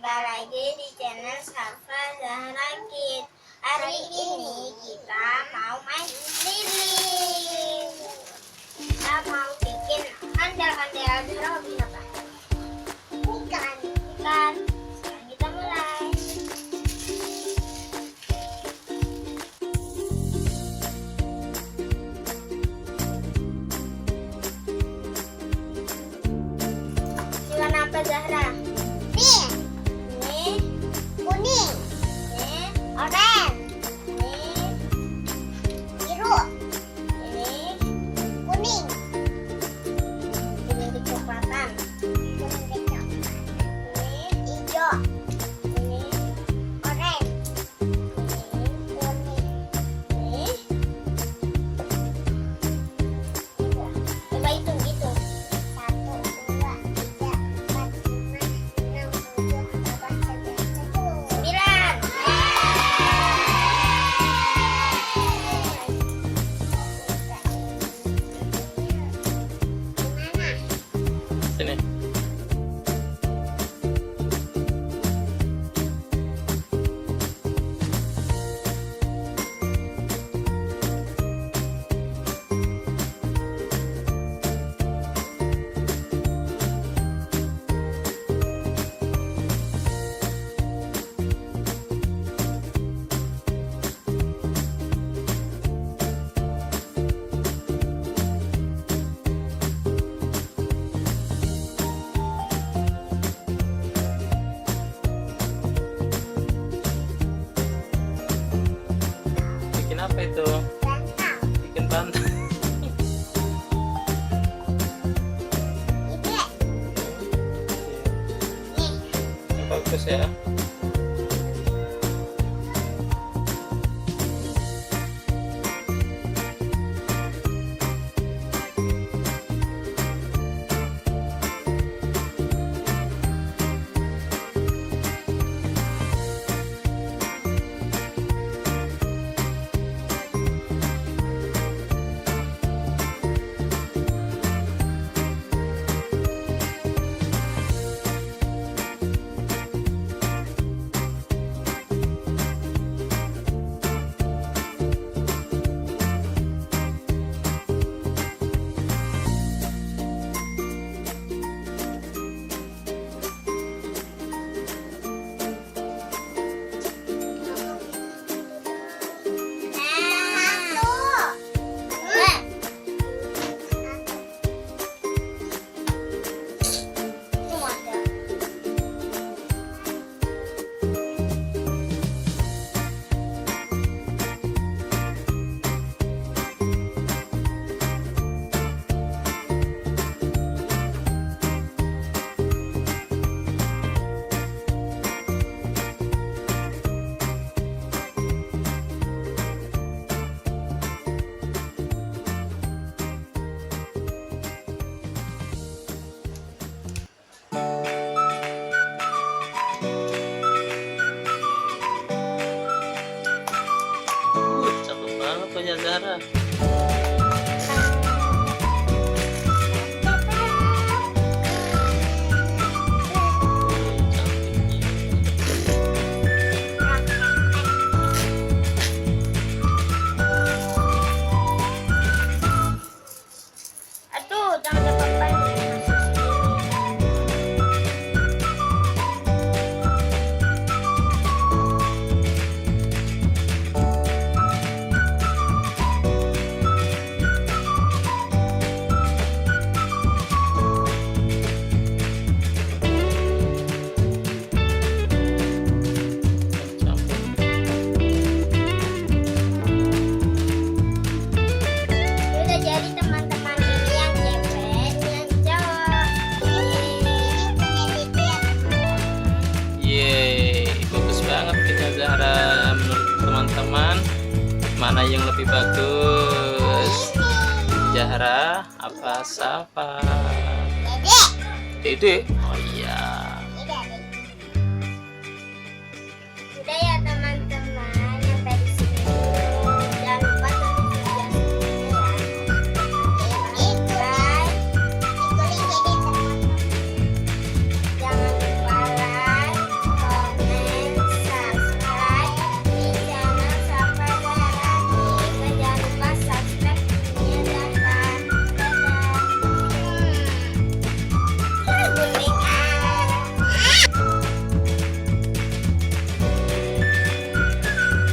jumpa lagi di channel Safa Zahra Kids. Hari ini kita mau main lilin. Kita mau bikin ondel-ondel. Zahra mau bikin apa? Ikan. Sekarang kita mulai. Warna apa Zahra? Ini kuning, ini oranye, ini biru, ini kuning, ini kecoklatan, ini hijau, ini oranye, ini kuning, ini coba hitung gitu. 9. Sini. Bikin apa itu? Bikin bantal. Bagus ya. Cakep banget punya Zahra. Aduh, jangan lupa Zahra. Menurut teman-teman mana yang lebih bagus, Zahra apa Safa? Dede.